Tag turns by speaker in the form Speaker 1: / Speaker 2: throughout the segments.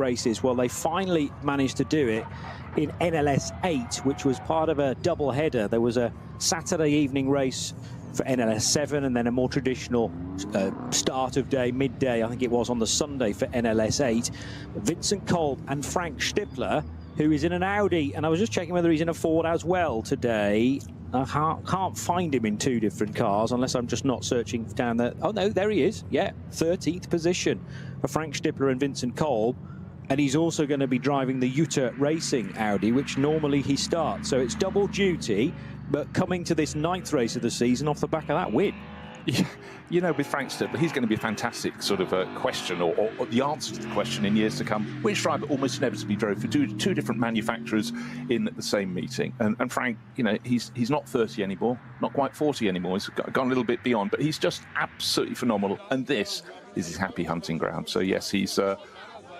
Speaker 1: races. Well, they finally managed to do it in NLS 8, which was part of a double header. There was a Saturday evening race for NLS 7 and then a more traditional start of day, midday, I think it was, on the Sunday for NLS 8. Vincent Kolb and Frank Stippler, who is in an Audi, and I was just checking whether he's in a Ford as well today. I can't find him in two different cars unless I'm just not searching down there. Oh, no, there he is. Yeah, 13th position for Frank Stippler and Vincent Kolb. And he's also going to be driving the Jutta Racing Audi, which normally he starts. So it's double duty, but coming to this 9th race of the season off the back of that win.
Speaker 2: Yeah, you know, with Frank Stippler, he's going to be a fantastic sort of a question, or the answer to the question in years to come. Which driver almost inevitably drove for two different manufacturers in the same meeting? And Frank, you know, he's not 30 anymore, not quite 40 anymore. He's gone a little bit beyond, but he's just absolutely phenomenal. And this is his happy hunting ground. So yes, he's.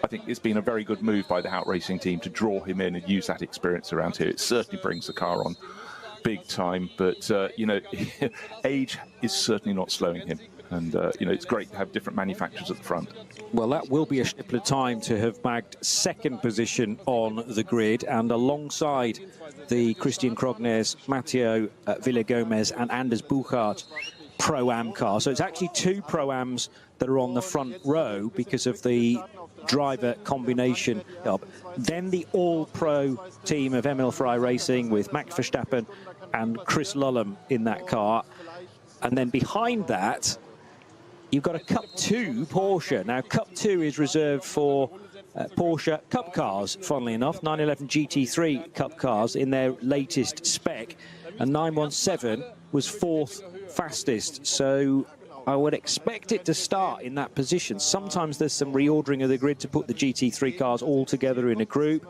Speaker 2: I think it's been a very good move by the Hout Racing team to draw him in and use that experience around here. It certainly brings the car on big time, but you know, age is certainly not slowing him. And you know, it's great to have different manufacturers at the front.
Speaker 1: Well, that will be a Stippler time to have bagged 2nd position on the grid, and alongside the Christian Krognes, Matteo Villagomez and Anders Buchart Pro-Am car. So it's actually 2 Pro-Ams that are on the front row because of the driver combination job. Then the all-pro team of Emil Frey Racing with Max Verstappen and Chris Lullum in that car. And then behind that, you've got a Cup 2 Porsche. Now, Cup 2 is reserved for Porsche Cup cars, funnily enough, 911 GT3 Cup cars in their latest spec. And 917 was 4th fastest. So I would expect it to start in that position. Sometimes there's some reordering of the grid to put the GT3 cars all together in a group,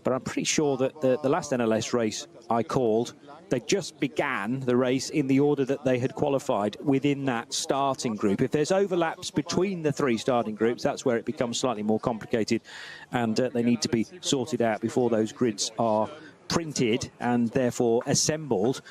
Speaker 1: but I'm pretty sure that the last NLS race I called, they just began the race in the order that they had qualified within that starting group. If there's overlaps between the 3 starting groups, that's where it becomes slightly more complicated, and they need to be sorted out before those grids are printed and therefore assembled.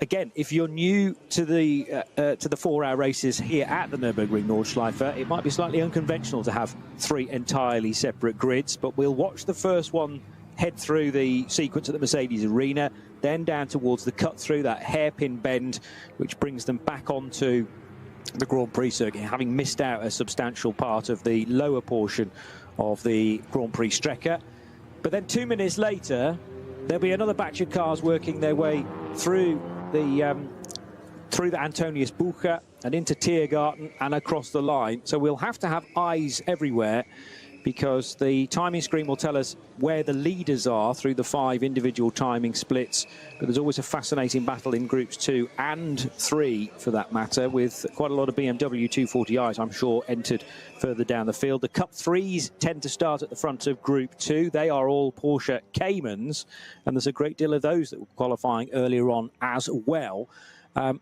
Speaker 1: Again, if you're new to the 4-hour races here at the Nürburgring Nordschleife, it might be slightly unconventional to have 3 entirely separate grids, but we'll watch the first one head through the sequence at the Mercedes Arena, then down towards the cut through, that hairpin bend, which brings them back onto the Grand Prix circuit, having missed out a substantial part of the lower portion of the Grand Prix Strecke. But then 2 minutes later, there'll be another batch of cars working their way through the Antonius Bucher and into Tiergarten and across the line. So we'll have to have eyes everywhere, because the timing screen will tell us where the leaders are through the 5 individual timing splits. But there's always a fascinating battle in groups 2 and 3, for that matter, with quite a lot of BMW 240i's, I'm sure, entered further down the field. The Cup 3s tend to start at the front of Group 2. They are all Porsche Caymans, and there's a great deal of those that were qualifying earlier on as well.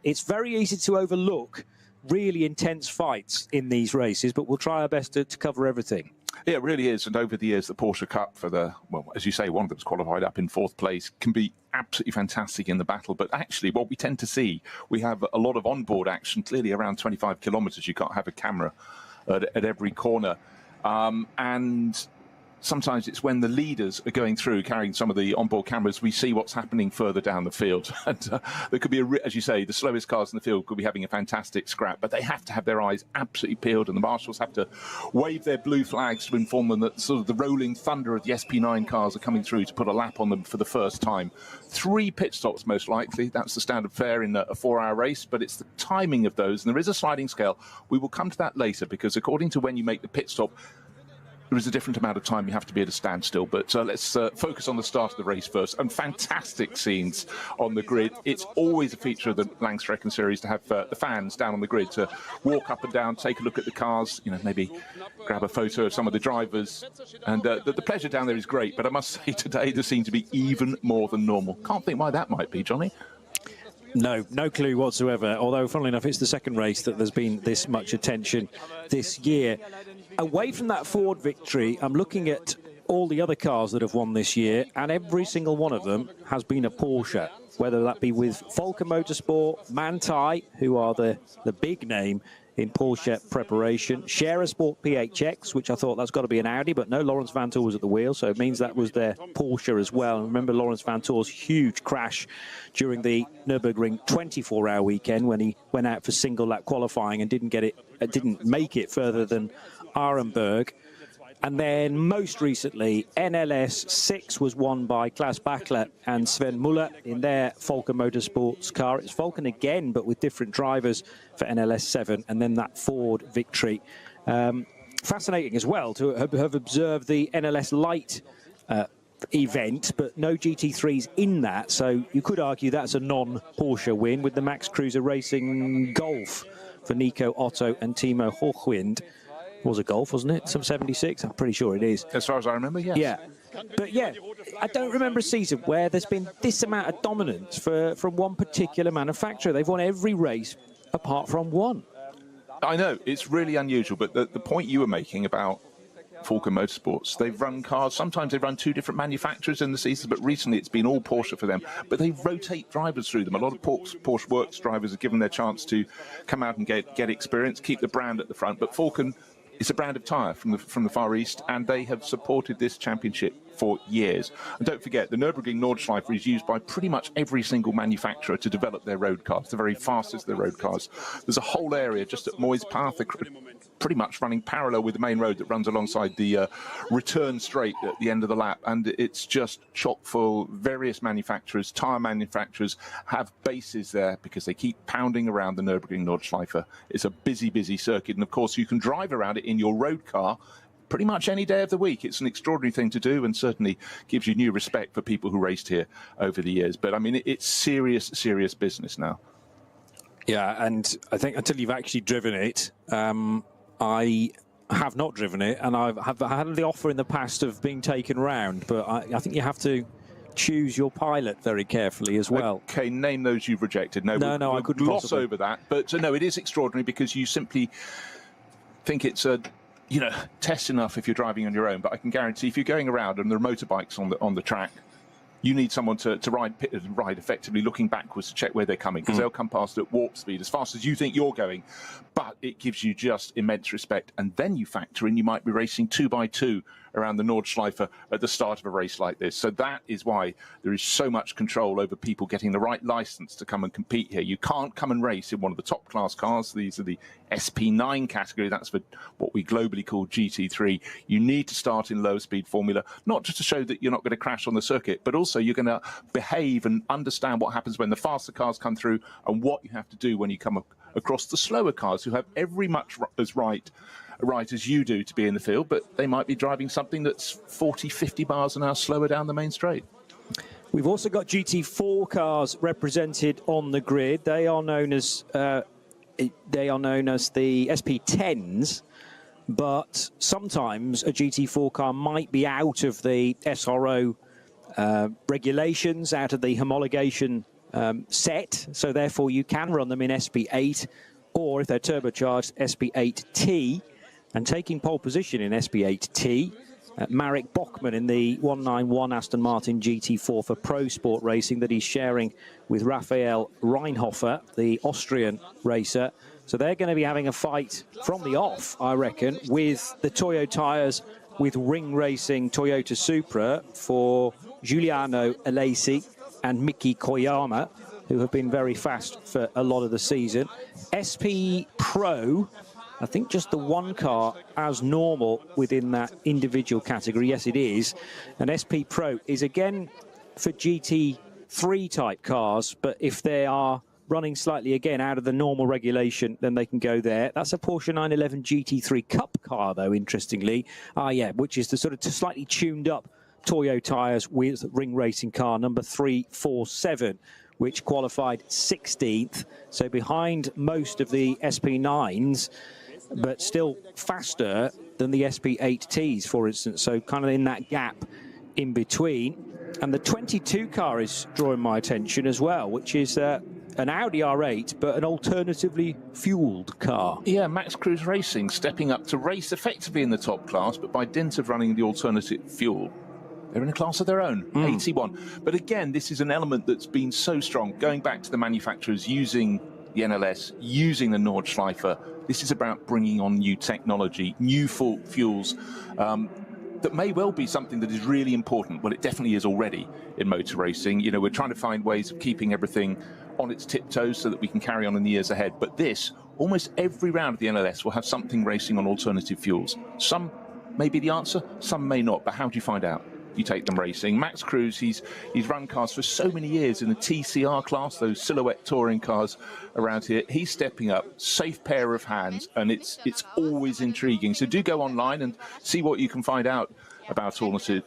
Speaker 1: It's very easy to overlook really intense fights in these races, but we'll try our best to cover everything.
Speaker 2: Yeah, it really is. And over the years, the Porsche Cup for the, well, as you say, one of them's qualified up in 4th place, can be absolutely fantastic in the battle. But actually, what we tend to see, we have a lot of onboard action, clearly around 25 kilometres. You can't have a camera at every corner. And sometimes it's when the leaders are going through, carrying some of the onboard cameras, we see what's happening further down the field. And there could be, as you say, the slowest cars in the field could be having a fantastic scrap, but they have to have their eyes absolutely peeled, and the marshals have to wave their blue flags to inform them that sort of the rolling thunder of the SP9 cars are coming through to put a lap on them for the first time. 3 pit stops, most likely. That's the standard fare in a 4-hour race, but it's the timing of those, and there is a sliding scale. We will come to that later, because according to when you make the pit stop, there is a different amount of time you have to be at a standstill. But let's focus on the start of the race first. And fantastic scenes on the grid. It's always a feature of the Langstrecken series to have the fans down on the grid to walk up and down, take a look at the cars, you know, maybe grab a photo of some of the drivers. And the pleasure down there is great. But I must say, today there seems to be even more than normal. Can't think why that might be, Johnny.
Speaker 1: No clue whatsoever. Although, funnily enough, it's the second race that there's been this much attention this year. Away from that Ford victory, I'm looking at all the other cars that have won this year, and every single one of them has been a Porsche, whether that be with Volker Motorsport, Manthey, who are the big name in Porsche preparation, Scherer Sport PHX, which I thought that's got to be an Audi, but no, Lawrence Vanthoor was at the wheel, so it means that was their Porsche as well. And remember Lawrence Vanthoor's huge crash during the Nürburgring 24-hour weekend when he went out for single lap qualifying and didn't make it further than Arenberg. And then most recently, NLS 6 was won by Klaas Bachler and Sven Muller in their Volker Motorsports car. It's Vulcan again, but with different drivers for NLS 7, and then that Ford victory. Fascinating as well to have observed the NLS Light event, but no GT3s in that. So you could argue that's a non-Porsche win with the Max Cruiser Racing Golf for Nico Otto and Timo Hochwind. Was a Golf, wasn't it? Some 76? I'm pretty sure it is.
Speaker 2: As far as I remember, yes.
Speaker 1: Yeah. But yeah, I don't remember a season where there's been this amount of dominance from one particular manufacturer. They've won every race apart from one.
Speaker 2: I know, it's really unusual, but the point you were making about Volker Motorsports, they've run cars, sometimes they run two different manufacturers in the season, but recently it's been all Porsche for them. But they rotate drivers through them. A lot of Porsche Works drivers are given their chance to come out and get experience, keep the brand at the front. But Volker is a brand of tyre from the Far East, and they have supported this championship for years. And don't forget, the Nürburgring Nordschleife is used by pretty much every single manufacturer to develop their road cars, the very fastest of their road cars. There's a whole area just at Moyes Path, pretty much running parallel with the main road that runs alongside the return straight at the end of the lap, and it's just chock full. Various manufacturers, tyre manufacturers, have bases there because they keep pounding around the Nürburgring Nordschleife. It's a busy, busy circuit, and of course you can drive around it in your road car pretty much any day of the week. It's an extraordinary thing to do, and certainly gives you new respect for people who raced here over the years. But I mean, it's serious, serious business now.
Speaker 1: Yeah, and I think until you've actually driven it, I have not driven it, and I've had the offer in the past of being taken round, but I think you have to choose your pilot very carefully as well.
Speaker 2: Okay, name those you've rejected. No,
Speaker 1: I couldn't
Speaker 2: gloss
Speaker 1: possibly
Speaker 2: over that. But no, it is extraordinary because you simply think it's a test enough if you're driving on your own. But I can guarantee if you're going around and there are motorbikes on the track, you need someone to ride effectively looking backwards to check where they're coming, because they'll come past at warp speed as fast as you think you're going. But it gives you just immense respect. And then you factor in you might be racing 2x2 around the Nordschleife at the start of a race like this. So that is why there is so much control over people getting the right license to come and compete here. You can't come and race in one of the top class cars. These are the SP9 category. That's for what we globally call GT3. You need to start in lower speed formula, not just to show that you're not going to crash on the circuit, but also you're going to behave and understand what happens when the faster cars come through and what you have to do when you come across the slower cars who have every much as right as you do to be in the field, but they might be driving something that's 40, 50 miles an hour slower down the main straight.
Speaker 1: We've also got GT4 cars represented on the grid. They are known as the SP10s, but sometimes a GT4 car might be out of the SRO regulations, out of the homologation set, so therefore you can run them in SP8, or if they're turbocharged, SP8T. And taking pole position in SP8T, Marek Bachmann in the 191 Aston Martin GT4 for Pro Sport Racing that he's sharing with Raphael Reinhofer, the Austrian racer. So they're going to be having a fight from the off, I reckon, with the Toyo tyres with Ring Racing Toyota Supra for Giuliano Alesi and Miki Koyama, who have been very fast for a lot of the season. SP Pro, I think just the one car as normal within that individual category. Yes, it is. And SP Pro is again for GT3 type cars, but if they are running slightly again out of the normal regulation, then they can go there. That's a Porsche 911 GT3 Cup car, though, interestingly. Yeah, which is the sort of slightly tuned up Toyo tyres with Ring Racing car number 347, which qualified 16th. So behind most of the SP9s, but still faster than the SP8Ts, for instance. So kind of in that gap in between. And the 22 car is drawing my attention as well, which is a an Audi R8, but an alternatively fueled car.
Speaker 2: Yeah, Max Cruz Racing stepping up to race effectively in the top class, but by dint of running the alternative fuel, they're in a class of their own, 81. But again, this is an element that's been so strong, going back to the manufacturers using the NLS, using the Nordschleifer. This is about bringing on new technology, new fuels, that may well be something that is really important. Well, it definitely is already in motor racing. You know, we're trying to find ways of keeping everything on its tiptoes so that we can carry on in the years ahead. But this, almost every round of the NLS will have something racing on alternative fuels. Some may be the answer, some may not. But how do you find out? You take them racing. Max Cruz, he's run cars for so many years in the TCR class, those silhouette touring cars around here. He's stepping up, safe pair of hands, and it's always intriguing. So do go online and see what you can find out about alternative